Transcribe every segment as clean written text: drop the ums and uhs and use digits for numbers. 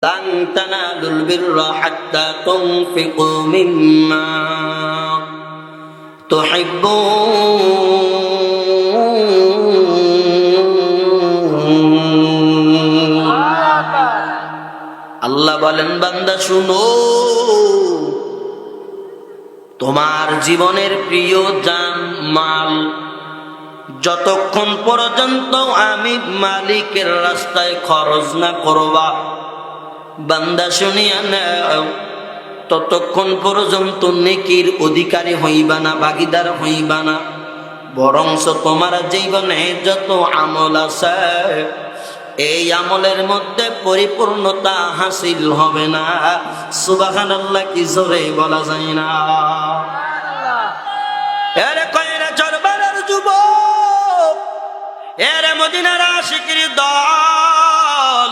لن تنالوا البر حتى تنفقوا مما تحبون আল্লাহ বলেন বান্দা শুনো, তোমার জীবনের প্রিয় জান মাল যতক্ষণ পর্যন্ত আমি মালিকের রাস্তায় খরচ না করবা, বান্দা শুনিয়া নাও, ততক্ষণ পর্যন্ত নেকির অধিকারী হইবা না, ভাগীদার হইবা না। বরংস তোমার জীবনে যত আমল আছে এই আমলের মধ্যে পরিপূর্ণতা হাসিল হবে না। সুবহানাল্লাহ কি জোরে বলা যায় না? এরে কয়রা চরবারের যুবক, এরে মদিনার আশিকের দল,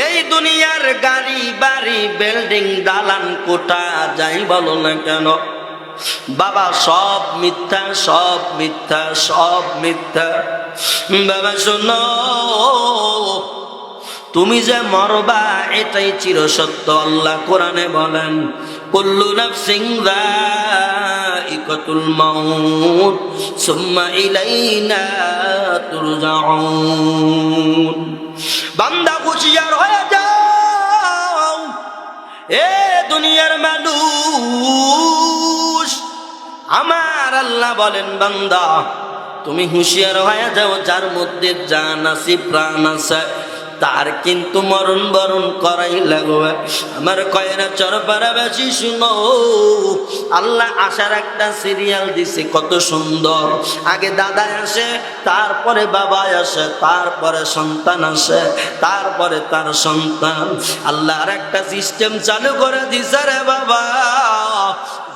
এই দুনিয়ার গাড়ি বাড়ি বিল্ডিং দালান কোটা যাই বলো না কেন বাবা, সব মিথ্যা, সব মিথ্যা, সব মিথ্যা। বাবা শোনো, তুমি যে মরবা এটাই চিরসত্য। আল্লাহ কোরআনে বলেন কুল্লু নাফসিন যায়িকাতুল মাউত সুম্মা ইলাইনা তুরজাউন। বান্দা হুঁশিয়ার হয়ে যাও, এ দুনিয়ার মানুষ। আমার আল্লাহ বলেন বান্দা তুমি হুঁশিয়ার হয়ে যাও, যার মধ্যে জান আছে প্রাণ আছে তার কিন্তু মরণ বরণ করাই লাগবে। আমার কয়রা চরপাড়াবাসী শুনো, আল্লাহ আসার একটা সিরিয়াল দিছে কত সুন্দর। আগে দাদা আসে, তারপরে বাবা আসে, তারপরে সন্তান আসে, তারপরে তার সন্তান। আল্লাহর একটা সিস্টেম চালু করে দিছে রে বাবা,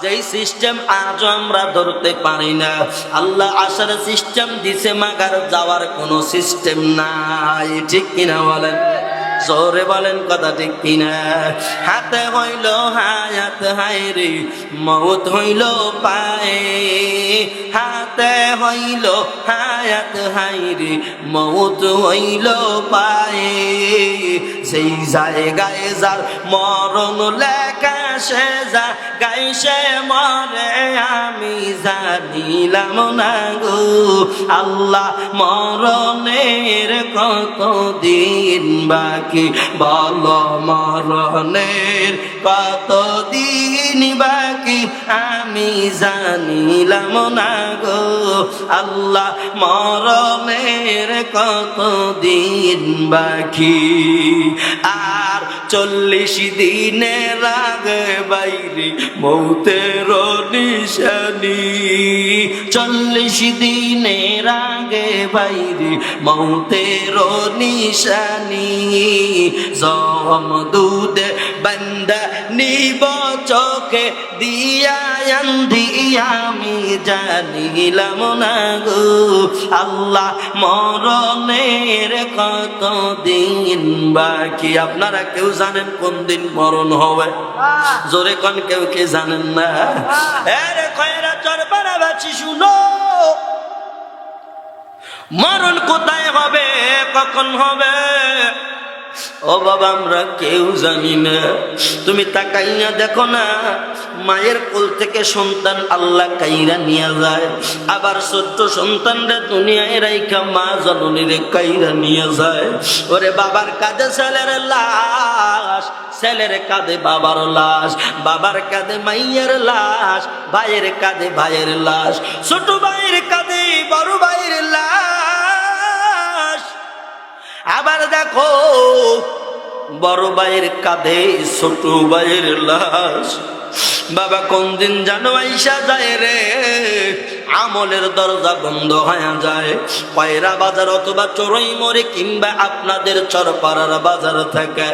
যেই সিস্টেম আজ আমরা ধরতে পারি না। আল্লাহ আসার সিস্টেম দিছে, মাগার যাওয়ার কোনো সিস্টেম নাই। ঠিক কিনা বলেন? জোরে বলেন কথা ঠিক কিনা? হাতে হইল হায়াত হায়রে, মউত হইল পায়ে। হাতে হইল হায়াত হায়রে, মউত হইল পায়ে। সেই জায়গায় যার মরণ লেখা, সে যা গাইছে মরে আমি জানিলাম না গো। আল্লাহ মরণের কত দিন বাকি, বলো মরণের কত দিন বাকি আমি জানিলাম না গো। আল্লাহ মরণের কত দিন বাকি। আর 40 দিনের আগে বাইরে মৌতের নিশানি, 40 দিনের আগে বাইরে মৌতের নিশানি। জমদুদে বান্দা নিব চোখে দিয়া আন্ধি আমি জানিলাম না গো। আল্লাহ মরণের কত দিন বাকি। আপনারা কেউ জানেন কোন দিন মরণ হবে? জোরে কোন কেউ কে জানেন না? এরে কয়রা চরপাড়াবাসী শুনো, মরণ কোথায় হবে, কখন হবে ও বাবা আমরা কেউ জানি না। তুমি তাকাইয়া দেখো না, মায়ের কোল থেকে সন্তান আল্লাহ কাইরা নিয়ে যায়, আবার ছোট্ট সন্তানরা দুনিয়ায় রাইখা মা জননীরে কাইরা নিয়ে যায়। ওরে বাবার কাঁধে ছেলের লাশ, ছেলের কাঁধে বাবার লাশ, বাবার কাঁধে মাইয়ের লাশ, ভাইয়ের কাঁধে ভাইয়ের লাশ, ছোট ভাইয়ের কাঁধে বড় ভাইয়ের লাশ। আবার দেখো বড় ভাইয়ের কাঁধে ছোট ভাইয়ের লাশ। বাবা কোন দিন জানো আইসা যায় রে, আমলের দরজা বন্ধ হয়ে যায়। কয়রা বাজার অথবা চড়ই মোড়ে কিংবা আপনাদের চরপাড়ার বাজার থেকে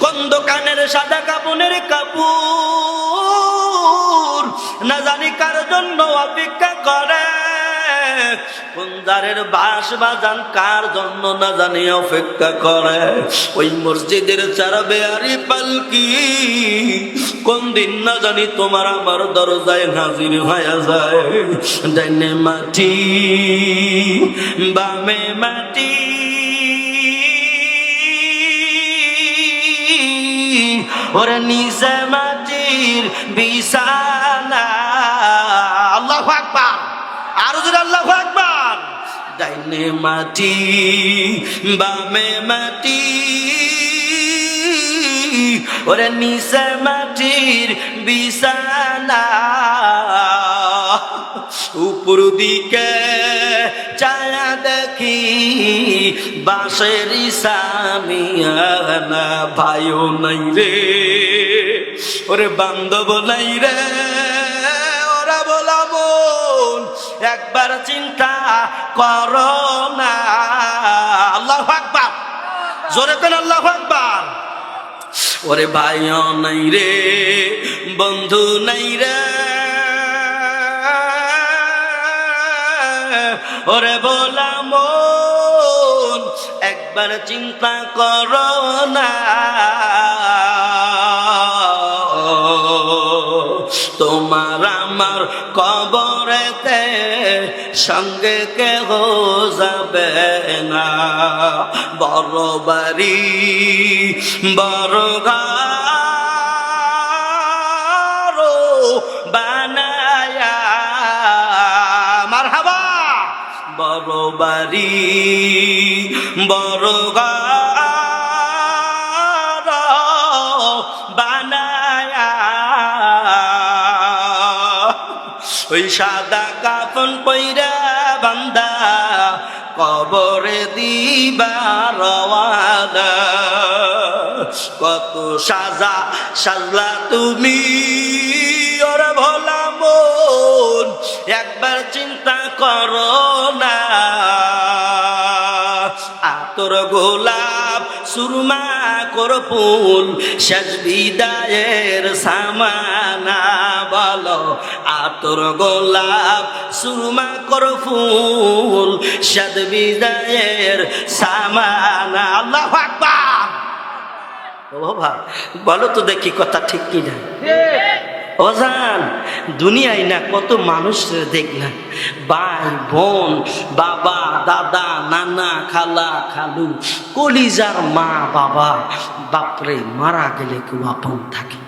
কোন দোকানের সাদা কাপড়ের কাপড় না জানি কার জন্য অপেক্ষা করে, কোন জারের বাঁশ বাজান কার জন্য না জানি অপেক্ষা করে। ওই মসজিদের চারা বেয়ারি পালকি কোন দিন না জানি তোমার আমার দরজায় হাজির হয়ে যায়। ডাইনে মাটি বামে মাটি, ওরে নিচে মাটির বিছানা। আল্লাহু আকবার, আরো জোরে আল্লাহু আকবার। ডাইনে মাটি বামে মাটি, ওরে নিচে মাটির বিছানা। উপর দিকে চায়া দেখি বাঁশের সামিয়ানা। ভাইও নাই রে, ওরে বান্ধব নাই রে, ওরা বলা বোন একবার চিন্তা করো না। আল্লাহু আকবার, জোরে কেন আল্লাহু আকবার। ওরে ভাইও নাই রে, বন্ধু নাই রে, ওরে বলা মন একবার চিন্তা করো না। তোমার আমার কবরেতে সঙ্গে কেহ যাবে না। বড় বাড়ি বড় ঘর বানায়া, মারহাবা। বড় বাড়ি বড় ঘর বানায়া, ওই সাদা কাফন পইরা বান্দা কবরে দিবার রওয়ানা। কত সাজা সাজলা তুমি, ওরে ভোলা মন একবার চিন্তা করো না। আতর গোলাপ সুরমা করপুল শেষ বিদায়ের সামানা। বলো আতর গোলাপ সুরমা করপুল শেষ বিদায়ের সামানা। আল্লাহু আকবার। ও বাবা বলো তো দেখি কথা ঠিক কি না? ওজান দুনিয়ায় না কত মানুষ দেখলাম, ভাই বোন বাবা দাদা নানা খালা খালু কলিজার মা বাবা, বাপরে মারা গেলে কেউ আপন থাকে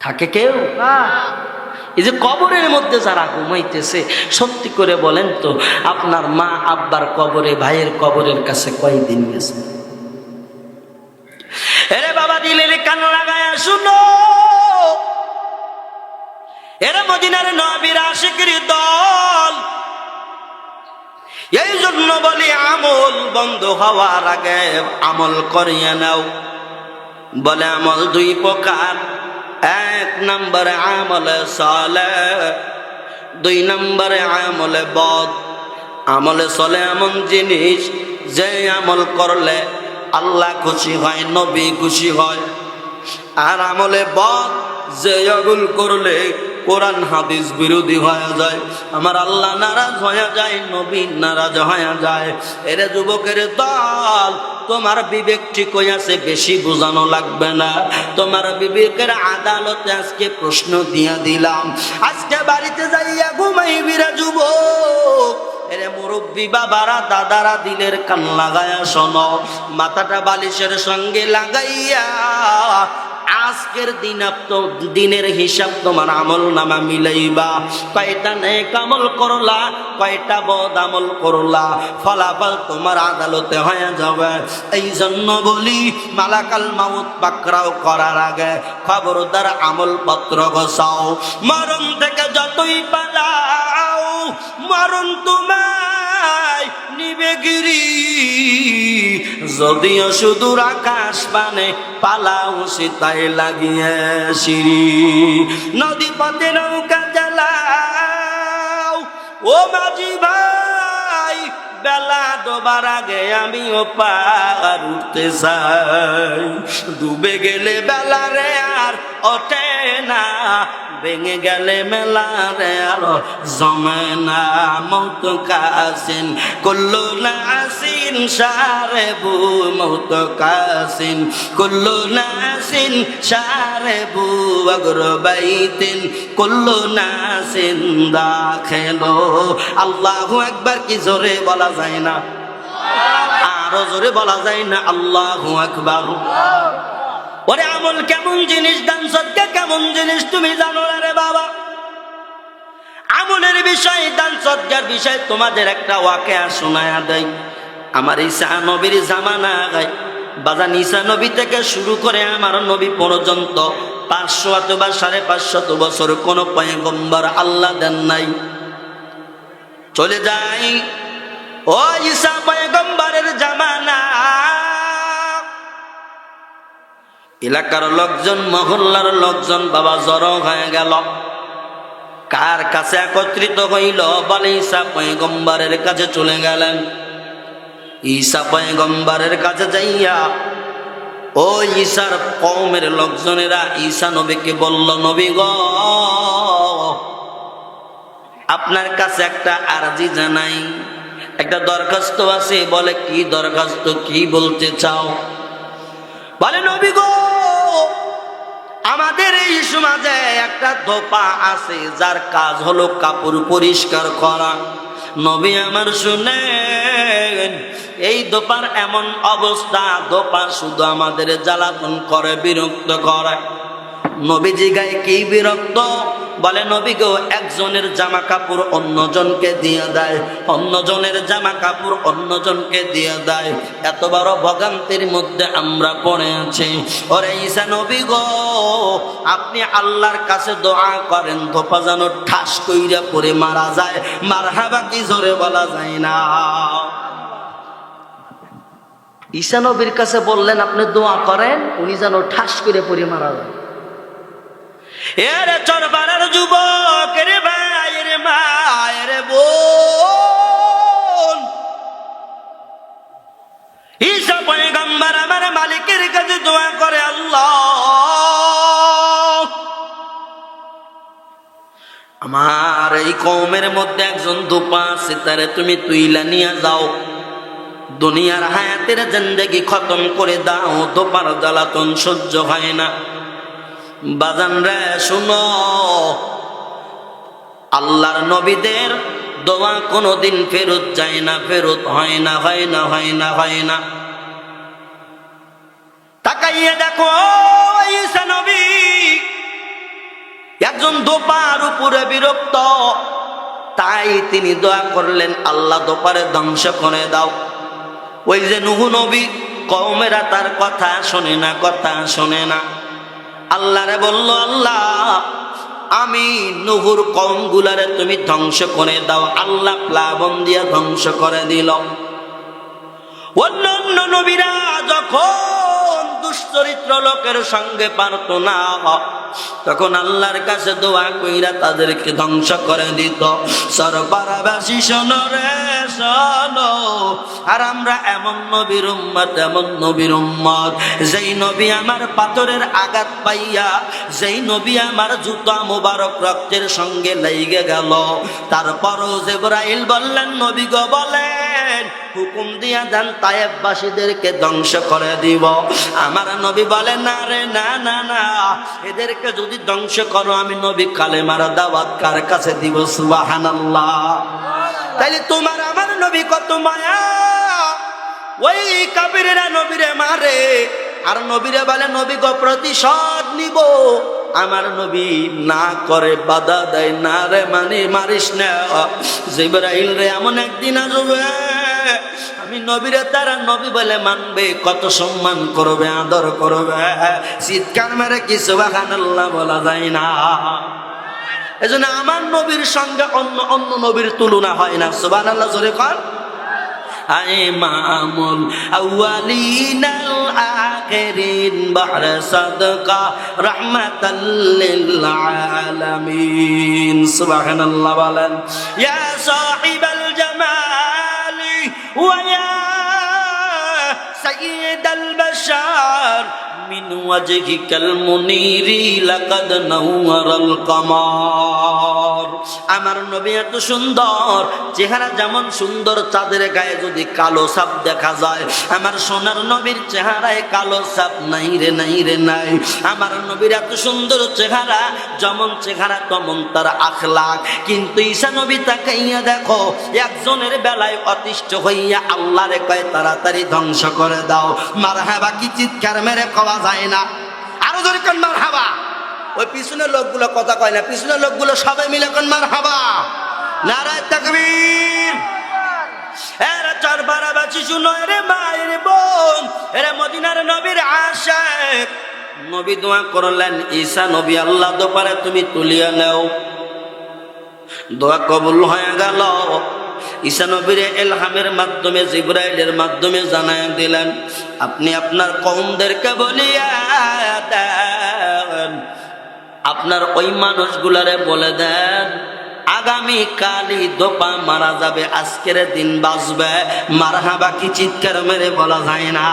থাকে কেউ? এই যে কবরের মধ্যে যারা ঘুমাইতেছে, সত্যি করে বলেন তো আপনার মা আব্বার কবরে ভাইয়ের কবরের কাছে কয়দিন গেছে? এরে বাবা দিলের কান লাগায় শুনো, এরা মদিনার নবীর আশিকের দল। এই জন্য বলি আমল বন্ধ হওয়ার আগে আমল করিয়ে নাও। বলে আমল দুই প্রকার, এক নম্বরে আমলে সালেহ, দুই নম্বরে আমলে বদ। আমলে চলে এমন জিনিস যে আমল করলে আল্লাহ খুশি হয়, নবী খুশি হয়। আর আমলে বদ যে আমল করলে কোরআন হাদিস বিরোধী হয়ে যায়, আমার আল্লাহ নারাজ হয়ে যায়, নবী নারাজ হয়ে যায়। এরে যুবকের দল, তোমার বিবেক ঠিক হয়ে আছে, বেশি বোঝানো লাগবে না। তোমার বিবেকের আদালতে আজকে প্রশ্ন দিয়া দিলাম। আজকে বাড়িতে যাইয়া ঘুমাইবি রে যুবক। এরে মুরব্বী বাবারা দাদারা দিলের কান লাগাইয়া শোনো, মাথাটা বালিশের সঙ্গে লাগাইয়া আজকের দিনের হিসাব তোমার আমল নামা মিলাইবা। কয়টা নেক আমল করলা, কয়টা বদ আমল করলা, ফলাফল তোমার আদালতে হয়ে যাবে। এই জন্য বলি মালাকাল মাউত পাকড়াও করার আগে খবরদার আমল পত্র গোছাও। মরণ থেকে যতই পালাও, মরণ তোমায় নিবে গিরি। যদিও সুদূর আকাশ পানে পালাও সীতায় লাগিয়ে সিঁড়ি। নদী পথে নৌকা চালাও ও মাঝি ভাই, বেলা ডোবার আগে আমিও পার উঠতে চাই। ডুবে গেলে বেলা রে আর ওঠে না, ভেঙে গেলে মেলা রে আর জমে না। মৌত কাসিন কুল্লু নাসিন সারে বু, মৌত কাসিন কুল্লু নাসিন সারে বু, অগ্রবাইতিন কুল্লু নাসিন দাখিলু। আল্লাহু আকবার কি জোরে বলা যায় না? আরো জোরে বলা যায় না? আল্লাহু আকবার। ওরে আমল কেমন জিনিস, দান সদকা কেমন জিনিস তুমি জানো না রে বাবা। আমলের বিষয়, দান সদকার বিষয় তোমাদের একটা ওয়াকিয়া শোনায়া দেয়। আমার ঈসা নবীর জামানায় বাজান ঈসা নবী থেকে শুরু করে আমার নবী পর্যন্ত 500 অথবা 550 বছর কোন পয়গম্বর আল্লাহ দেন নাই। চলে যাই ও ঈসা পয়গম্বরের জামানা, এলাকার লোকজন, মহল্লার লোকজন বাবা জড়ো হয়ে গেল। কার কাছে একত্রিত হইল? বলে ঈসা পয়গম্বরের কাছে চলে গেলেন। ঈসা পয়গম্বরের কাছে যাইয়া ও ঈসার কওমের লোকজনেরা ঈসা নবীকে বলল, নবী গো, আপনার কাছে একটা আরজি জানাই, একটা দরখাস্ত আছে। বলে কি দরখাস্ত, কি বলতে চাও? বলে নবী গো, আমাদের এই সমাজে একটা ধোপা আছে যার কাজ হলো কাপড় পরিষ্কার করা। নবী আমার শুনেন, এই ধোপার এমন অবস্থা, ধোপা শুধু আমাদের জ্বালাতন করে, বিরক্ত করে। নবীজি গায়ে কি বিরক্ত? বলে নবী গো, একজনের জামা কাপড় অন্যজনকে দিয়ে দেয়, অন্যজনের জামা কাপড় অন্যজনকে দিয়ে দেয়। এত বড় ভোগান্তির মধ্যে আমরা পড়ে আছি। ওরে ঈসা নবী গো, আপনি আল্লাহর কাছে দোয়া করেন ধোপা যেন ঠাস কইরা পড়ে মারা যায়। মারহাবা কি জোরে বলা যায় না? ঈসা নবীর কাছে বললেন আপনি দোয়া করেন উনি যেন ঠাস করে পড়ে মারা যায়। এরে চরপাড়ার যুবক, রে ভাই, রে মায়, রে বোন, ঈসা পয়গম্বর আমার মালিকের কাছে দোয়া করে, আল্লাহ, আমার এই কওমের মধ্যে একজন ধোপা আছে, তারে তুমি তুইলা নিয়ে যাও, দুনিয়ার হায়াতের জিন্দেগি খতম করে দাও, ধোপার জ্বালাতন সহ্য হয় না। বাজান রে শুনো, আল্লাহর নবীদের দোয়া কোনোদিন ফেরত যায় না, ফেরত হয় না, হয় না, হয় না, হয় না। তাকাইয়ে দেখো ঈসা নবী একজন দোপার উপরে বিরক্ত, তাই তিনি দোয়া করলেন, আল্লাহ দোপারে ধ্বংস করে দাও। ওই যে নূহ নবী, কওমেরা তার কথা শোনে না, কথা শোনে না। আল্লাহরে বলল, আল্লাহ আমি নূহুর কওমগুলারে তুমি ধ্বংস করে দাও। আল্লাহ প্লাবন দিয়া ধ্বংস করে দিল। অন্যান্য নবীরা যখন দুশ্চরিত্র লোকের সঙ্গে পারত না, তখন আল্লাহর কাছে দোয়া কইরা তাদেরকে ধ্বংস করে দিত। সরপাড়াবাসী শোনো রে শোনো, আর আমরা এমন নবীর উম্মত, এমন নবীর উম্মত, যেই নবী আমার পাথরের আঘাত পাইয়া, যেই নবী আমার জুতা মুবারক রক্তের সঙ্গে লেগে গেল, তারপরও জিবরাইল বললেন, নবী গো বলেন, হুকুম দিয়া দেন তায়েববাসীদেরকে ধ্বংস করে দিব। আমার নবী বলে, না রে, না না না, এদেরকে যদি ধ্বংস করো আমি নবী কালেমার দাওয়াত কার কাছে দিব? সুবহানাল্লাহ। তাইলে তোমার আমার নবী কত মায়া, ওই কাফিরেরা নবীরে মারে, আর নবীরে বলে নবী গো প্রতিশোধ নিব। আমার নবী না করে, বাধা দেয়, না রে মানে মারিস না। জিবরাইল রে এমন একদিন আসবে, আমি নবীরে তারা নবী বলে মানবে, কত সম্মান করবে, আদর করবে, চিৎকার মেরে কি সুবহানাল্লাহ বলা যায় না। এজন্য আমার নবীর সঙ্গে অন্য অন্য নবীর তুলনা হয় না। সুবহানাল্লাহ জোরে কর। ইমামুল আউয়ালিন আল আখিরিন বাহরে সাদকা রাহমাতাল লিল আলামিন। সুবহানাল্লাহ বলেন। ইয়া সাহিবাল জামালি ওয়া ইয়া সাইয়্যিদাল বাশার মিন ওয়াজহিকাল মুনিরি লাকাদ নাওয়ারাল কামার। আমার নবী এত সুন্দর, চেহারা যেমন সুন্দর, চাঁদের গায়ে যদি কালো ছাপ দেখা যায়, আমার সোনার নবীর চেহারায় কালো ছাপ নাই রে, নাই রে, নাই। আমার নবীর এত সুন্দর চেহারা, যেমন চেহারা তেমন তার আখলাক। কিন্তু ঈসা নবী তাকাইয়া দেখো, একজনের বেলায় অতিষ্ঠ হইয়া আল্লাহরে কয় তাড়াতাড়ি ধ্বংস করে দাও। মারহাবা কি চিৎকার মেরে কওয়া যায় না? জোরে কোন মারহাবা। ওই পিছনের লোকগুলো কথা কয় না, পিছনের লোকগুলো সবাই মিলে কোন মারহাবা। নারায়ে তাকবীর। এরা চরপাড়াবাসী শুনো, রে মায়ের বোন, এরা মদিনার নবীর আশিক। নবী দোয়া করলেন, ঈসা নবী আল্লাহ দোপারে তুমি তুলিয়া নাও। দোয়া কবুল হয়ে গেল। ঈসা নবীর ইলহামের মাধ্যমে, জিবরাইলের মাধ্যমে জানায় দিলেন, আপনি আপনার কওমদেরকে বলিয়া দেন, আপনার ওই মানুষগুলারে বলে দেন, আগামী কালই দোপা মারা যাবে, আজকের দিন বাঁচবে। মারহাবা কি চিৎকার মেরে বলা যায় না?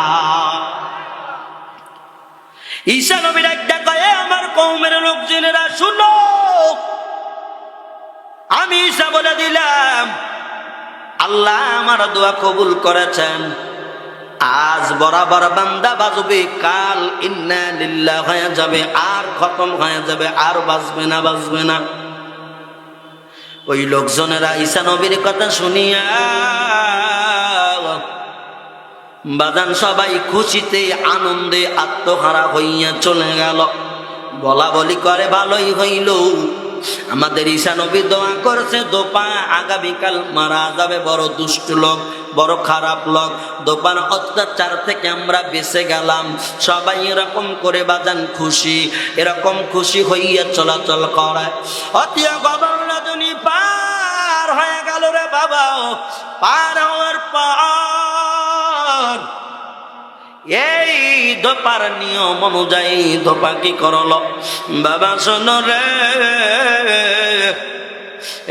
ঈসা নবী ডাকতে কয়, আমার কওমের লোকজনেরা শুনো, আমি ঈসা বলে দিলাম, আল্লাহ আমার দোয়া কবুল করেছেন। আজ বরাবর বান্দা বাজবে, কাল ইন্না লিল্লাহ হয়ে যাবে, আর খতম হয়ে যাবে, আর বাঁচবে না, বাঁচবে না। ওই লোকজনেরা ঈসা নবীর কথা শুনিয়া বাজান সবাই খুশিতে আনন্দে আত্মহারা হইয়া চলে গেল। বলা বলি করে, ভালোই হইল, আমাদের ঈসা নবী দোয়া করছে, দোপা আগামীকাল মারা যাবে। বড় দুষ্ট লোক, বড় খারাপ লোক, দোপার অত্যাচার থেকে আমরা বেঁচে গেলাম। সবাই এরকম করে বাজান খুশি, এরকম খুশি হইয়া চলাচল করে। অতিয়া গবর রাজনী পার হয়ে গেল রে বাবা। পার হওয়ার পর এই দোপার নিয়ম অনুযায়ী দোপা কি করল বাবা? শোনো রে,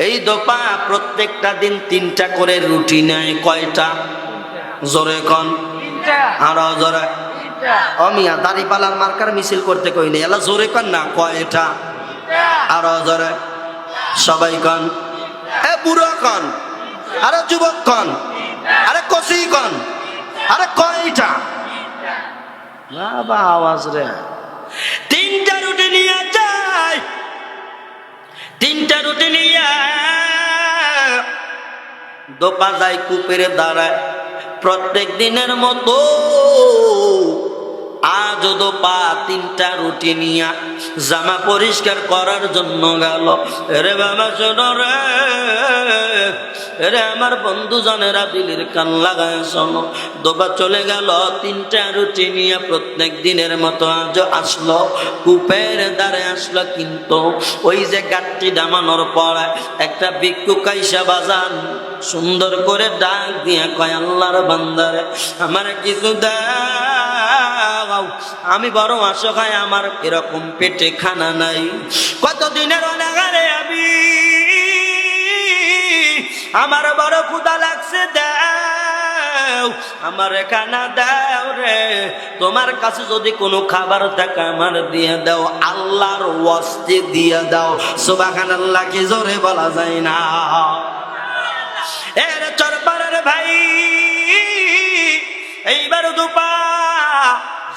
এই দোপা প্রত্যেকটা দিন 3টা করে রুটি নেয়। কয়টা? জোরে কন, আরো জোরে। অমিয়া দাড়িপালার মার্কার মিছিল করতে কই নেই, এলা জোরে কন না, কয়টা? আরো জোরে, সবাই কন। এ বুড়ো কন, আরে যুবক কন, আরে কচি কন, আরে কয়টা? বাবা আওয়াজ রে। 3টা রুটি নিয়ে যায়, 3টা রুটি নিয়ে দোপা যায় কূপের দাঁড়ায়। প্রত্যেক দিনের মতো আজ দোপা 3টা রুটি নিয়ে জামা পরিষ্কার করার জন্য গেল। রে বাবা শোনো রে, রে আমার বন্ধু জনেরা, দিলের কান লাগায় শোনো। দোপা চলে গেল 3টা রুটি নিয়ে, প্রত্যেক দিনের মতো আজ আসলো, কূপের দ্বারে আসলো। কিন্তু ওই যে গাঠটি ডামানোর পর একটা ভিক্ষুক আইসা বাজান সুন্দর করে ডাক দিয়া কয়, আল্লাহর বান্দারে আমার কিছু দাও, আমি বড় অসহায়, আমার এরকম পেটে খানা নাই, কতদিনের অনাগারে আমি, আমার বড় ক্ষুধা লাগছে, দাও আমার খানা দাও রে। তোমার কাছে যদি কোনো খাবার থাকে আমার দিয়ে দাও, আল্লাহর ওয়াস্তে দিয়ে দাও। সুবহানাল্লাহ কি জোরে বলা যায় না? এর চরপাড়ার ভাই, এইবার দোপা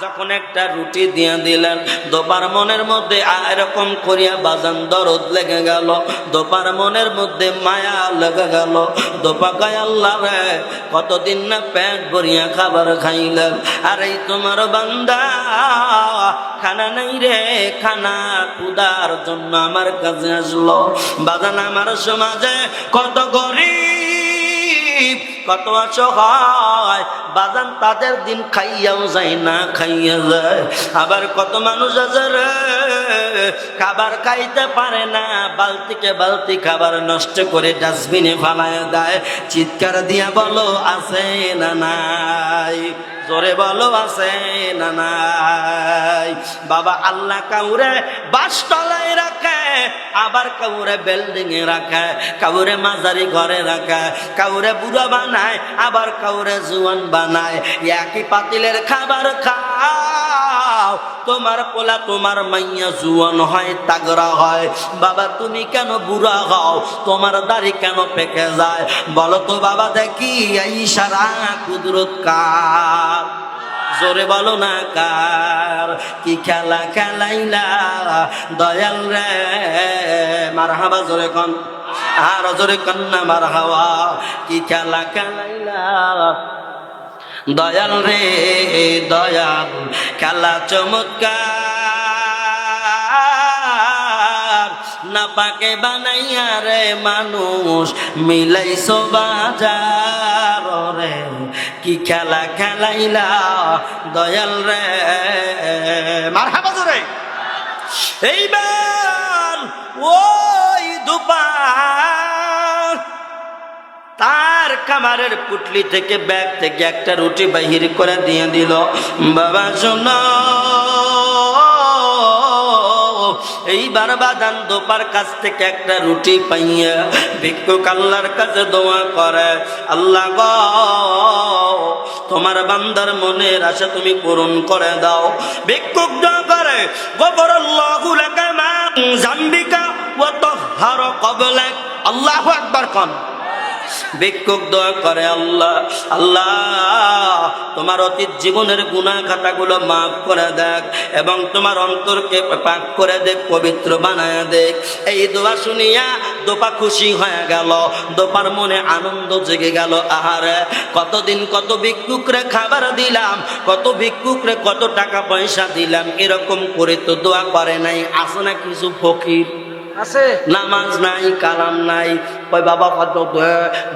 যখন একটা রুটি দিয়ে দিলেন, দোপার মনের মধ্যে এরকম করিয়া বাজান দরদ লেগে গেল, দোপার মনের মধ্যে মায়া লেগে গেল। দোপা কয়, আল্লাহ রে, কতদিন না পেট ভরিয়া খাবার খাইলাম, আর এই তোমার বান্দা খানা নাই রে, খানা ক্ষুধার জন্য আমার কাছে আসলো। বাজান আমার সমাজে কত গরিব, কত অসহায় বাজান, তাদের দিন খাইয়াও যায় না, খাইয়া যায়। আবার কত মানুষ আছে রে, খাবার খাইতে পারে না, বালতিকে বালতি খাবার নষ্ট করে ডাস্টবিনে ফালায় দেয়। চিৎকার দিয়া বলো আছে না নাই? জোরে বলো আছে না নাই? বাবা আল্লাহ কাউরে বাসতলায় রাখে, আবার কাউরে বিল্ডিং এ রাখে, কাউরে মাঝারি ঘরে রাখে, কাউরে বুড়া বানায়, আবার কাউরে জুয়ান বানায়। একই পাতিলের খাবার খাও, তোমার পোলা তোমার মাইয়া জুয়ান হয়, তাগড়া হয়। বাবা তুমি কেন বুড়া হও? তোমার দাড়ি কেন পেকে যায়? বলো তো বাবা দেখি, এই সারা কুদরত কার? জোরে বলো না কার? কি খেলা খেলাইলা দয়াল রে? মারহাবা জোরে কন, আর জোরে কন না মারহাবা। কি খেলা খেলাইলা দয়াল রে, দয়াল খেলা চমৎকার। পাকে বানাইয়া রে মানুষ মিলাইছো বাজার রে, কি খেলা খেলাইলা দয়াল রে। মারহাবা জোরে। এইবার ওই দুপার তার খামারের পুটলি থেকে ব্যাগ থেকে একটা রুটি বাহির করে দিয়ে দিল। বাবা শোনো, এইবার বাদান দোপার কাছ থেকে একটা রুটি পাইয়া ভিক্ষুক আল্লাহর কাছে দোয়া করে, আল্লাহ গো তোমার বান্দার মনের আশা তুমি পূরণ করে দাও। ভিক্ষুক দোয়া করে, গফরাল্লাহু লাকা মা যামবিকা ওয়া তাহহারা ক্বাবলাক। আল্লাহু আকবার কোন। ভিক্ষুক দোয়া করে, আল্লাহ আল্লাহ তোমার অতীত জীবনের গুনাহ খাতাগুলো মাফ করে দেখ এবং তোমার অন্তরকে পাক করে দেখ, পবিত্র বানায় দেখ। এই দোয়া শুনিয়া দোপা খুশি হয়ে গেল, দোপার মনে আনন্দ জেগে গেল। আহারে কতদিন কত ভিক্ষুকরে খাবার দিলাম, কত ভিক্ষুকরে কত টাকা পয়সা দিলাম, এরকম করে তো দোয়া করে নাই। আছে না কিছু ফকির আছে, নামাজ নাই কালাম নাই, ওই বাবা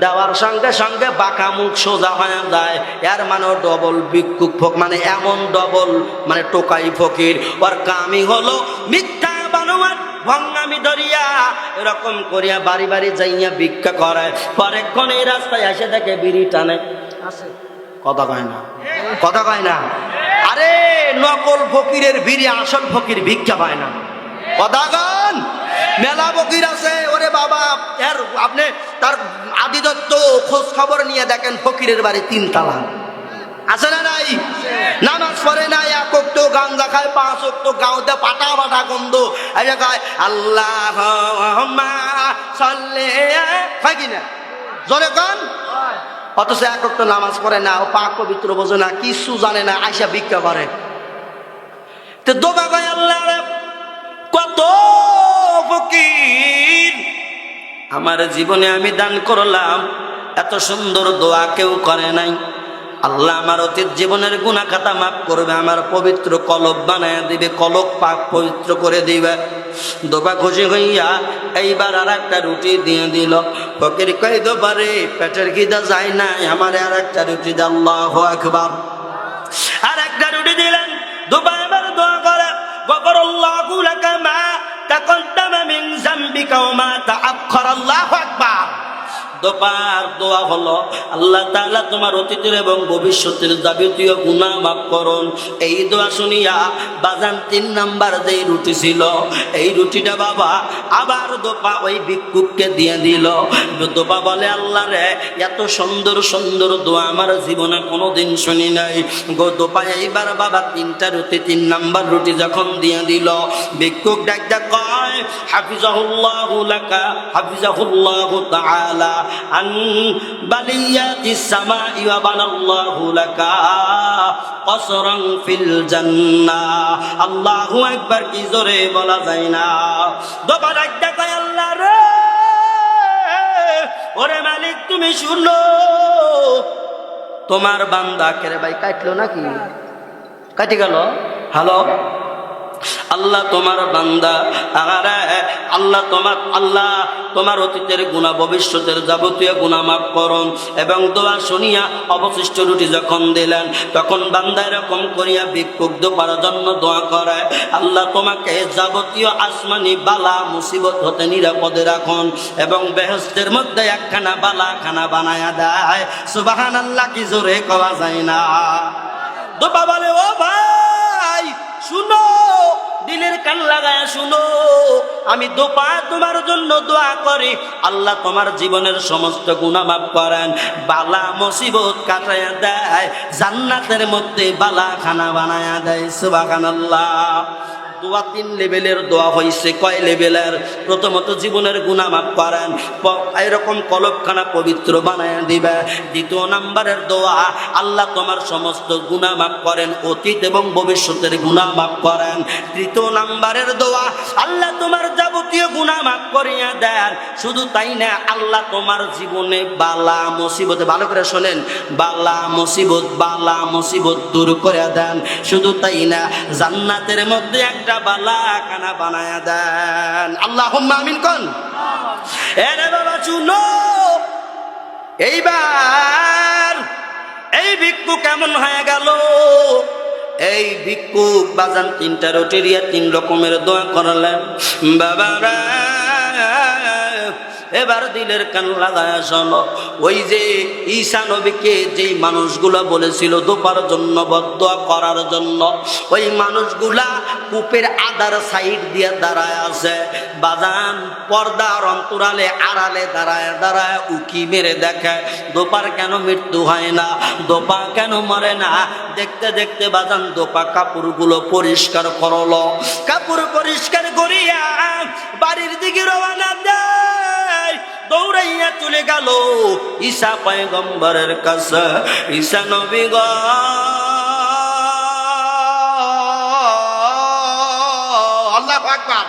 দেওয়ার সঙ্গে সঙ্গে বাঁকা মুখ সোজা হয়ে যায়, এর মানে ডবল ভিক্ষুক মানে এমন ডবল মানে টোকাই ফকির। ওর কামই হলো মিথ্যা বানোয়াট ভঙ্গামি ধরিয়া এরকম করিয়া বাড়ি বাড়ি যাইয়া ভিক্ষা করে। পরেক্ষণ এই রাস্তায় এসে দেখে বিড়ি টানে। আছে কথা কয় না, কথা কয় না। আরে নকল ফকিরের বিড়ি, আসল ফকির ভিক্ষা পায় না। কথা গান মেলা ফকির আছে। ওরে বাবা, এর আপনি তার আদিদত্ত খোঁজ খবর নিয়ে দেখেন, ফকিরের বাড়ি 3 তালা। আছে না নাই? নামাজ পড়ে নাই, 1 ওয়াক্ত গাঞ্জা খায়, 5 ওয়াক্ত গাঁওতে পাটা পাটা গন্ধ আইয়া গায় আল্লাহুম্মা সাল্লি হয় কিনা জোরে গান। অথচ 1 ওয়াক্ত নামাজ পড়ে না, ও পাক পবিত্র বোঝে না, কিছু জানে না, আইসা ভিক্ষা করে। তো দোবা গায় আল্লাহ রে, কত ফকির আমার জীবনে আমি দান করলাম, এত সুন্দর দোয়া কেউ করে নাই। আল্লাহ আমার অতীত জীবনের গুনাহ খাতা মাফ করবে, আমার পবিত্র কলব বানায় দিবে, কলব পাক পবিত্র করে দিবে। দোবা খুশি হইয়া এইবার আর একটা রুটি দিয়ে দিল। ফকির কই দোবারে পেটের খিদা যায় না, আমার আর একটা রুটি দে। আল্লাহু আকবার। আর একটা রুটি দিলেন। দোবা এবার দোয়া করে, গফরাল্লাহু লাকা মা তাকদ্দামা মিন যামবিকা ওয়া মা তাআখখারা। আল্লাহু আকবার। দোপার দোয়া হলো, আল্লাহ তাআলা তোমার অতীতের এবং ভবিষ্যতের যাবতীয় গুনাহ মাফ করুন। এই দোয়া শুনিয়া বাজান 3 নাম্বার যেই রুটি ছিল, এই রুটিটা বাবা আবার দোপা ওই ভিক্ষুককে দিয়ে দিল। দোপা বলে, আল্লাহ রে এত সুন্দর সুন্দর দোয়া আমার জীবনে কোনোদিন শুনি নাই গো। দোপা এইবার বাবা 3টা রুটি, 3 নাম্বার রুটি যখন দিয়ে দিল, ভিক্ষুক ডাক ডাক কয়, হাফিজাহুল্লাহু লাকা হাফিজাহুল্লাহু তাআলা আন বালিয়াতিস সামাই ওয়া বানাল্লাহু লাকা কসরান ফিল জান্নাহ। আল্লাহু আকবার, কি জোরে বলা যায় না। দোপা ডাক ডাক কয়, আল্লাহ রে ওরে মালিক তুমি শুনো, তোমার বান্দা কেরে ভাই কাটলো নাকি, কাটি গেল। হ্যালো আল্লাহ তোমার বান্দা, আল্লাহ তোমার অতীতের গুনাহ ভবিষ্যতের যাবতীয় গুনাহ মাফ করুন। এবং দোয়া শুনিয়া অবশিষ্ট রুটি যখন দিলেন, তখন বান্দা এরকম করিয়া ভিক্ষুক দোপার জন্য দোয়া করে, আল্লাহ তোমাকে যাবতীয় আসমানি বালা মুসিবত হতে নিরাপদে রাখুন এবং বেহেশতের মধ্যে একখানা বালা খানা বানায়া দেয়। সুবহানাল্লাহ, কি জোরে কওয়া যায় না। দোপা বলে, ও ভাই শুনো, দিলের কান লাগায়া শুনো, আমি দোপা তোমার জন্য দোয়া করি, আল্লাহ তোমার জীবনের সমস্ত গুনাহ মাফ করেন, বালা মুসিবত কাটায়া দেয়, জান্নাতের মধ্যে বালা খানা বানায়া দেয়। সুবহানাল্লাহ। দোয়া 3 লেভেলের দোয়া হয়েছে। কয় লেভেলের? প্রথমত জীবনের গুনাহ মাফ করেন, এরকম কলবখানা পবিত্র বানায় দিবে। 2 নাম্বারের দোয়া, আল্লাহ তোমার সমস্ত গুনাহ মাফ করেন, অতীত এবং ভবিষ্যতের গুনাহ মাফ করেন। 3 নাম্বারের দোয়া, আল্লাহ তোমার যাবতীয় গুনাহ মাফ করিয়া দেন। শুধু তাই না, আল্লাহ তোমার জীবনে বালা মুসিবত, ভালো করে শোনেন, বালা মুসিবত দূর করে দেন। শুধু তাই না, জান্নাতের মধ্যে একটা একটা বালা কানা বানায়া দেন। আল্লাহুম্মা আমিন কোন। এরে বাবা শুনো, এইবার এই ভিক্ষু কেমন হয়ে গেল। এই ভিক্ষুক বাজান 3টা রুটি দিয়ে 3 রকমের দোয়া করলেন। বাবারা এবার দিলের কান লাগায়া শোনো, ওই যে ঈসা নবীকে যেই মানুষগুলা বলেছিল দোপার জন্য বদদোয়া করার জন্য, ওই মানুষগুলা কূপের আদার সাইড দিয়ে দাঁড়ায় আছে। বাজান পর্দার অন্তরালে আড়ালে দাঁড়ায় দাঁড়ায় উকি মেরে দেখে দোপার কেন মৃত্যু হয় না, দোপা কেন মরে না। দেখতে দেখতে বাজান দোপা কাপড়গুলো পরিষ্কার করলো। কাপড় পরিষ্কার করিয়া বাড়ির দিকে রওনা দেয়। দৌড়াইয়া চলে গেল ঈসা পয়গম্বরের কাছে। ঈসা নবী গো, আল্লাহু আকবার।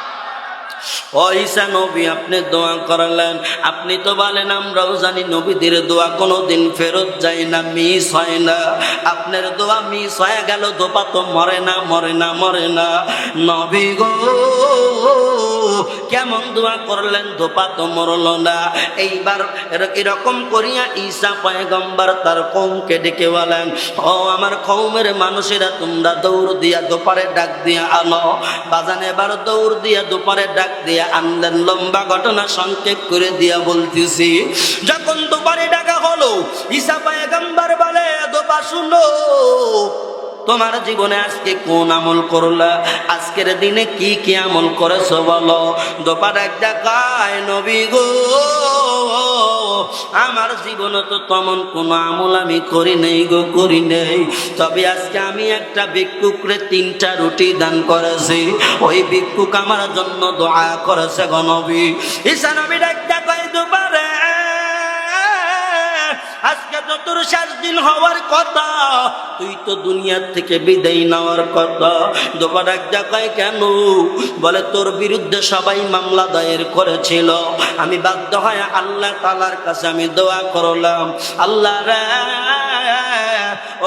ও ঈসা নবী, আপনি দোয়া করলেন, আপনি তো বলেন আমরাও জানি নবীদের দোয়া কোনোদিন ফেরত যায় না, মিস হয় না। আপনার দোয়া মিস হয়ে গেল, দোপা তো মরে না মরে না মরে না। নবী গো কেমন দোয়া করলেন, দোপা তো মরল না। এইবার এরকম করিয়া ঈসা পয়গম্বর তার কওমকে ডেকে বলেন, ও আমার কওমের মানুষেরা, তোমরা দৌড় দিয়া দোপারে ডাক দিয়া আনো। বাজান এবার দৌড় দিয়া দোপারে ডাক দিয়া আনলেন। লম্বা ঘটনা সংক্ষেপ করে দিয়া বলতেছি, যখন দোপারে ডাকা হলো ঈসা পয়গম্বর বলে, দোপা শুনো, তোমার জীবনে আজকে কোন আমল করলা, আজকের দিনে কি কি আমল করেছো বলো। দোপার একটা গায়, নবী গো আমার জীবনে তো তেমন কোন আমল আমি করি নেই গো, করি নেই। তবে আজকে আমি একটা ভিক্ষুকরে 3টা রুটি দান করেছি। ওই ভিক্ষুক আমার জন্য দোয়া করেছে গো নবী। ঈসা নবী ডাকতে কয়, দোপারে আজকে তো তোর 7 দিন হওয়ার কথা, তুই তো দুনিয়ার থেকে বিদায় নেওয়ার কথা। দোপার এক জায়গায় কেন বলে, তোর বিরুদ্ধে সবাই মামলা দায়ের করেছিল, আমি বাধ্য হয়ে আল্লাহ তাআলার কাছে আমি দোয়া করলাম, আল্লাহ রে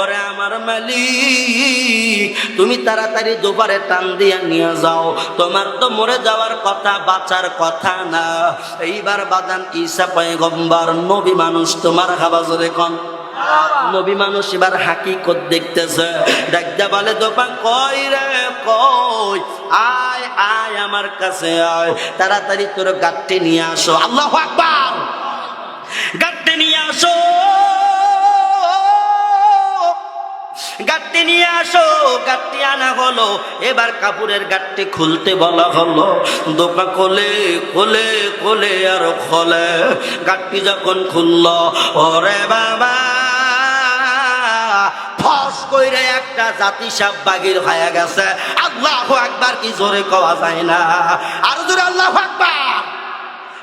ওরে আমার মালিক, তুমি তাড়াতাড়ি দোপারে টান দিয়া নিয়ে যাও, তোমার তো মরে যাওয়ার কথা, বাঁচার কথা না। এইবার বাদান ঈসা পয়গম্বর নবী মানুষ, তোমার হাবাজরে কোন নবী মানুষ এবার হাকিকত দেখতেছে। ডাকতে বলে, দোপা কই রে কই, আয় আয় আমার কাছে আয়, তাড়াতাড়ি তোর গাঁটটি নিয়ে আসো। আল্লাহু আকবার। গাঁটটি নিয়ে আসো, গাঁটটি নিয়ে আসো। গাঁটটি আনা হলো। এবার কাপড়ের গাঁটটি খুলতে বলা হলো। দোপা কোলে কোলে কোলে আর খোলে। গাঁটটি যখন খুলল, ওরে বাবা ফস কইরে একটা জাতি সাপ বাগির হয়ে গেছে। আল্লাহু আকবার, কি জোরে কওয়া যায় না, আর জোরে আল্লাহু আকবার।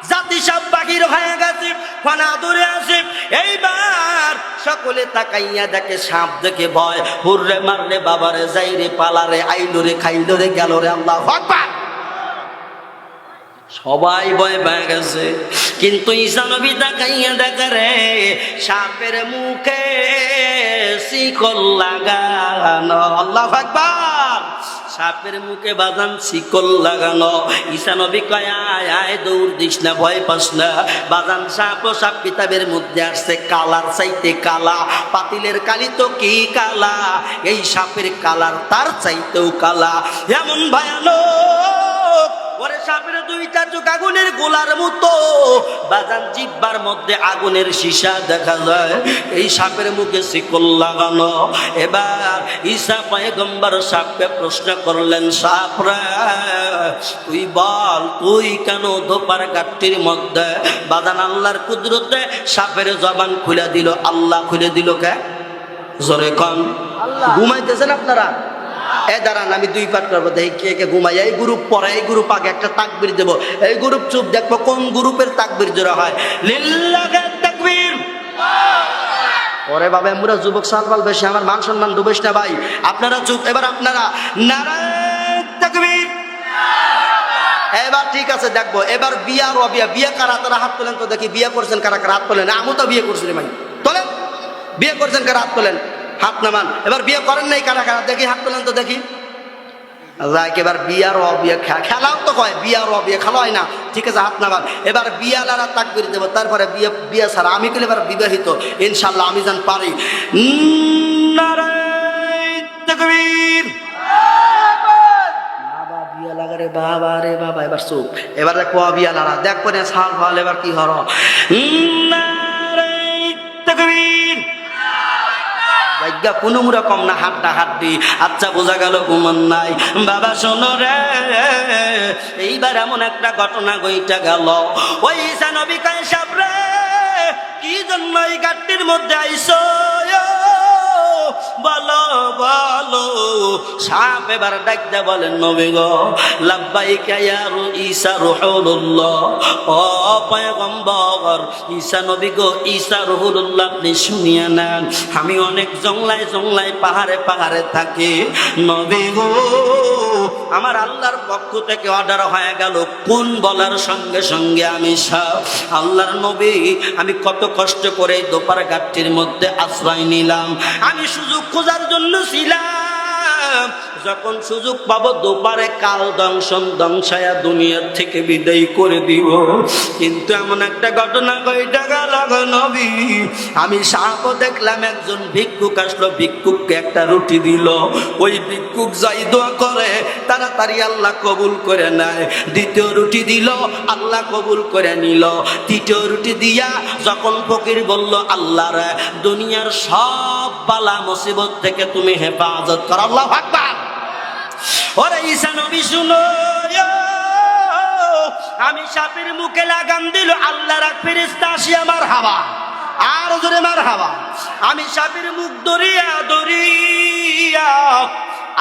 জাতি সাপ বাগির হয়ে গেছে, ফানা দূরে আসে। এইবার সকলে তাকাইয়া দেখে, সাপ দেখে ভয়, হুররে মারলে বাবারে, যাইরে পালারে, আইলো রে খাইলো রে গেল রে। আল্লাহু আকবার। সবাই ভয় পেয়ে গেছে, কিন্তু ঈসা নবী তাকাইয়া দেখে রে সাপের মুখে শিকল লাগানো। আল্লাহু আকবার। সাপের মুখে বাজান শিকল লাগানো। ঈসা নবী কয়, আয় আয়, দৌড় দিস না, ভয় পাস না। বাজান সাপ ও সাপ কিতাবের মধ্যে আসছে কালার চাইতে কালা, পাতিলের কালি তো কি কালা, এই সাপের কালার তার চাইতেও কালা, এমন ভয়ানক। ওরে সাপের 2টা চোখ আগুনের গোলার মতো, বাজান জিহ্বার মধ্যে আগুনের সীসা দেখা যায়। এই সাপের মুখে শিকল লাগানো। এবার ঈসা পয়গম্বর সাপকে প্রশ্ন করলেন, সাপ রে তুই বল, তুই কেন দোপার গাঁটটির মধ্যে? বাজান আল্লাহর কুদরতে সাপের জবান খুলে দিল। আল্লাহ খুলে দিল কে? জোরে কন। ঘুমাইতেছেন আপনারা? দাঁড়ান, আমি 2 পাঠ করবো, দেখি কে কে ঘুমাই। এই গ্রুপ পরে, এই গ্রুপ আগে একটা তাকবীর দেবো। এই গ্রুপ চুপ, দেখবো কোন গ্রুপের তাকবীর জোড়া হয়। লিল্লাহি তাকবীর। ওরে বাবা, আমরা যুবক সালবাল বেশি, আমার মান সম্মান ডুবেশ না ভাই। আপনারা চুপ। এবার আপনারা নারায়ে তাকবীর। এবার ঠিক আছে, দেখবো এবার বিয়া রবিয়া। বিয়ে কারা? তারা হাত তোলেন তো দেখি। বিয়ে করছেন কারা কারা? হাত তোলেন। আমু তো বিয়ে করছেন ভাই, তোলেন। বিয়ে করছেন কারা? হাত তোলেন, হাত নামান। এবার বিয়ে করেন নাই কারা কারা? দেখি হাত তোলেন তো দেখি। যাক এবার বিয়ার অবিয়া খেলাও তো কয় বিয়ার অবিয়া খেলা হয় না, ঠিক আছে হাত নাগাল। এবার বিয়ালারা তাকবীর দেব, তারপরে বিয়ে বিয়া ছাড়া আমি কইলে এবার বিবাহিত ইনশাল্লাহ আমি জান পারি। নারায়ে তাকবীর। বাবা বিয়া লাগা রে বাবা রে বাবা, এবার চুপ। এবার দেখো বিয়ালারা দেখো না ছাল ফাল এবার কি হর। নারায়ে তাকবীর। ভাগ্যা কোনো রকম না হাড্ডা হাড্ডি। আচ্ছা বোঝা গেল ঘুমন নাই। বাবা শোনো রে, এইবার এমন একটা ঘটনা গইটা গেল। ওই ঈসা নবী কয় সাপ রে, কি জন্য এই গাট্টির মধ্যে আইছো বলো বলো। সাপ এবার ডাকতে বলেন নবী গো লাব্বাইকা ইয়া ঈসা রুহুল্লাহ। ও পয়গম্বর ঈসা নবী গো, ঈসা রুহুল্লাহ আপনি শুনিয়ে নেন, আমি অনেক জংলায় জংলায় পাহাড়ে পাহাড়ে থাকি নবী গো। আমার আল্লাহর পক্ষ থেকে অর্ডার হয়ে গেল কোন বলার সঙ্গে সঙ্গে আমি সাপ। আল্লাহর নবী আমি কত কষ্ট করে দোপার ঘাটটির মধ্যে আশ্রয় নিলাম, আমি সুযোগ খোঁজার জন্য ছিলাম। যখন সুযোগ পাবো দোপারে কাল দংশন দংশায়া দুনিয়ার থেকে বিদায় করে দিব। কিন্তু এমন একটা ঘটনা কইটা গেল গো নবী, আমি সাপও দেখলাম একজন ভিক্ষুক আসলো, ভিক্ষুককে একটা রুটি দিল। ওই ভিক্ষুক যাই দোয়া করে তাড়াতাড়ি আল্লাহ কবুল করে নেয়। দ্বিতীয় রুটি দিল, আল্লাহ কবুল করে নিল। তৃতীয় রুটি দিয়া যখন ফকির বলল আল্লাহ রে দুনিয়ার সব বালা মুসিবত থেকে তুমি হেফাজত কর, আল্লাহু আকবার। ওরে ঈসা নবী শুনো, আমি সাপের মুখে লাগাম দিল, আল্লাহর এক ফেরেশতা আসি আমার হাওয়া আর জোরে মার হাওয়া। আমি সাপের মুখ দরিয়া দরিয়া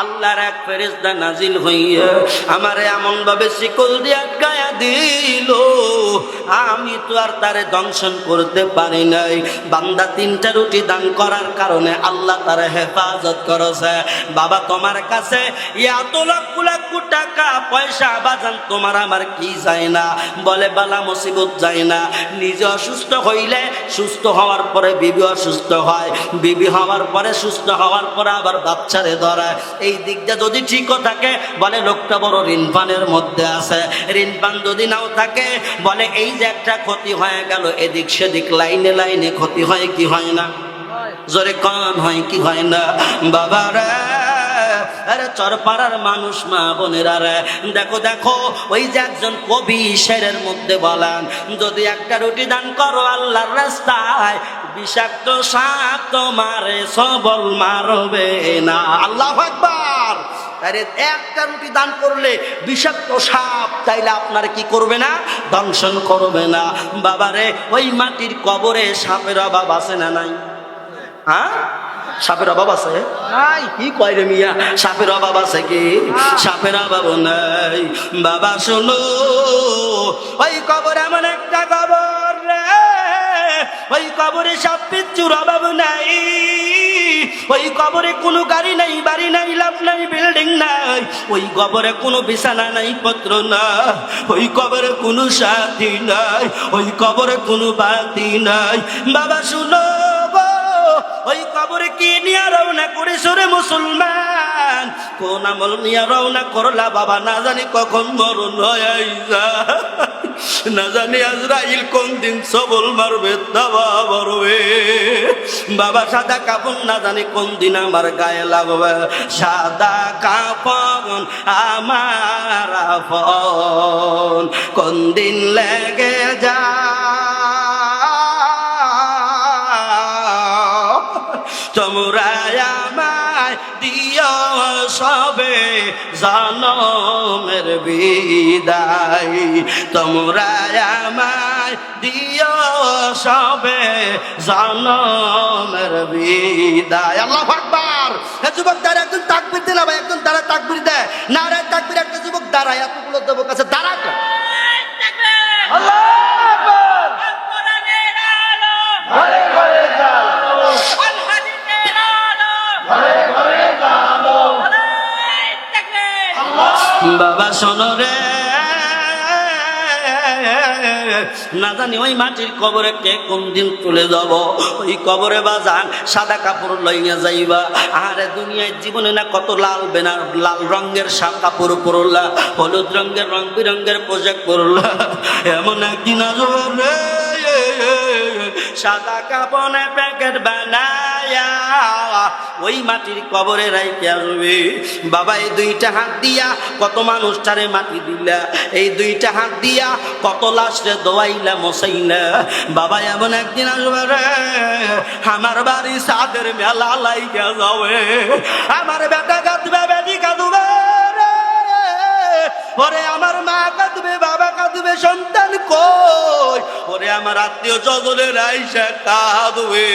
আল্লাহর এক ফেরেশতা নাজিল হইয়া আমারে এমন ভাবে শিকল দিয়ে আটকায়া দিল, আমি তো আর তারে দংশন করতে পারি নাই। বান্দা তিনটা রুটি দান করার কারণে আল্লাহ তারে হেফাজত করেছে। বাবা তোমার কাছে এত লক্ষ লক্ষ টাকা পয়সা বাজান তোমার আমার কি যায় না, বলে বালা মুসিবত যায় না। নিজে অসুস্থ হইলে সুস্থ হওয়ার পরে বিবি অসুস্থ হয়, বিবি হওয়ার পরে সুস্থ হওয়ার পরে আবার বাচ্চারে ধরায়। এই দিকটা যদি ঠিকও থাকে বলে লোকটা বড় ঋণপানের মধ্যে আছে, ঋণপান যদি নাও থাকে বলে এই যে একটা ক্ষতি হয়ে গেল, এদিক সেদিক লাইনে লাইনে ক্ষতি হয় কি হয় না, জোরে কন হয় কি হয় না। বাবা রে আরে চরপাড়ার মানুষ মা বোনেরা রে দেখো দেখো, ওই যে একজন কবি শেরের মধ্যে বলেন যদি একটা রুটি দান করো আল্লাহর রাস্তায় বিষাক্ত সাপ তোমারে সবল মারবে না, আল্লাহু আকবার। আরে একটা রুটি দান করলে বিষাক্ত সাপ তাইলে আপনার কি করবে না, দংশন করবে না। বাবারে ওই মাটির কবরে সাপের অভাব আছে না নাই? হ্যাঁ সাপের অভাব আছে নাই? কি কয় রে মিয়া, সাপের অভাব আছে কি? সাপের অভাব নাই। বাবা শোনো, ওই কবর এমন একটা কবর রে, ওই কবরে সাপ বিচ্ছুর অভাব নাই। ওই কবরে কোনো গাড়ি নাই, বাড়ি নাই, লাভ নাই, বিল্ডিং নাই। ওই কবরে কোনো বিছানা নাই, পত্র না। ওই কবরে কোনো সাথী নাই, ওই কবরে কোনো বাতি নাই। বাবা শুনো, ওই কবরে কি নিয়ে রওনা করেছ রে মুসলমান? কোন আমল নিয়ে রওনা করলা বাবা? না জানি কখন মরণ হয়ে যায়, না জানি আজরাইল কোন দিন সবল মারবে দাবা মারবে। বাবা সাদা কাপড় না জানি কোন দিন আমার গায়ে লাগবে, সাদা কাপড় আমার আপন কোন দিন লেগে তোমরা আমায় দিও সবে জনমের বিদায়, তোমরা আমায় দিও সবে জনমের বিদায়। আল্লাহু আকবার। যুবক দাঁড়া একজন তাকবীর দেয় না ভাই, একজন দাঁড়া তাকবীর দেয় না রে, তাকবীর একটা যুবক দাঁড়ায়, এতগুলো যুবক আছে দাঁড়াক। আল্লাহু আকবার। কোরআনের আলো ঘরে ঘরে জ্বালো, আল হাদিসের আলো ঘরে ঘরে জ্বালো। বাবা শোনো রে, না জানি ওই মাটির কবরে কে কোন দিন তুলে যাব। ওই কবরে বাজান সাদা কাপড় লইয়া যাইবা। আরে দুনিয়ায় জীবনে না কত লাল বেনার লাল রঙের কাপড় পরলা, হলুদ রঙের রং বিরঙ্গের পোশাক পরলা, এমন একদিন আসবে সাদা কাপড়ে প্যাকেট বানায়া ওই মাটির কবরে রাইতে আসবে। বাবা এই দুইটা হাত দিয়া কত মানুষটারে মাটি দিলা, এই দুইটা হাত দিয়া কত লাশরে দোয়াইলা মশাইলা। বাবা এমন একদিন আসবে রে আমার বাড়ি সাদের মেলা লাইগা যাবে, আমার বেটা কাঁদবে বেটি কাঁদবে ওরে, আমার মা কাঁদবে বাবা কাঁদবে সন্তান কই, ওরে আমার আত্মীয় স্বজনের আইসা কাঁদবে।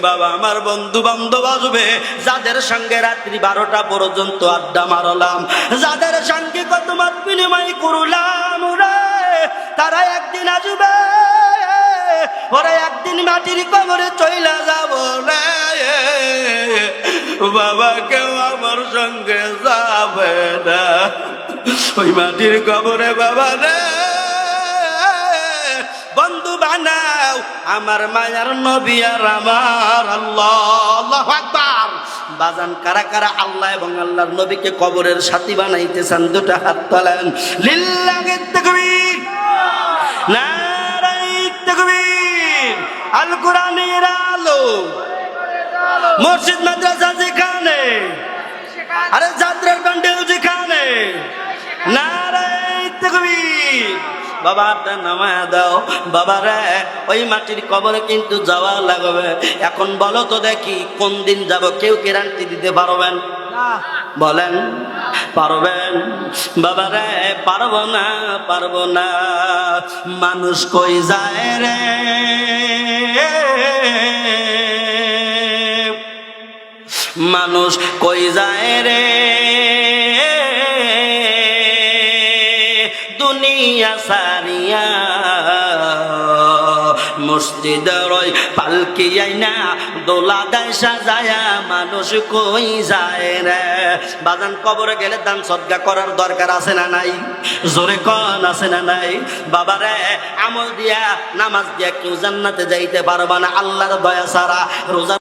বাবা আমার বন্ধু বান্ধব আসবে যাদের সঙ্গে রাত্রি 12টা পর্যন্ত আড্ডা মারলাম, যাদের সঙ্গে কত মত বিনিময় করলাম রে, তারা একদিন আসবে ওরা একদিন মাটির কবরে চইলা যাব রে। বাবা কেউ আমার সঙ্গে যাবে না ওই মাটির কবরে। বাবা রে বন্ধু বানাও আমার মায়ার নবী আর আমার আল্লাহ। আল্লাহু আকবার। বাজান কারা কারা আল্লাহ এবং আল্লাহর নবীকে কবরের সাথী বানাইতে চান? দুটো হাত তোলেন। লিল্লাহি তাকবীর, নারায়ে তাকবীর। আল কোরআনের আলো মসজিদ মাদ্রাসা যেখানে, আরে যাত্রার প্যান্ডেল যেখানে, নারায়ে তাকবীর। বাবা আপনার নামায় দাও। বাবা রে ওই মাটির কবরে কিন্তু যাওয়া লাগবে। এখন বলো তো দেখি কোন দিন যাব? কেউ গ্যারান্টি দিতে পারবেন? বলেন পারবেন? বাবা রে পারবো না, পারবো না। মানুষ কই যায় রে, মানুষ কই যায় রে, দুনিয়া সারিয়া মসজিদের ওই পালকি আইনা দোলা দেয় সাজায়া মানুষ কই যায় রে। বাজান কবরে গেলে দান সদকা করার দরকার আছে না নাই? জোরে কোন আছে না নাই? বাবা রে আমল দিয়া নামাজ দিয়া কেউ জান্নাতে যাইতে পারবা না আল্লাহর দয়া ছাড়া। রোজা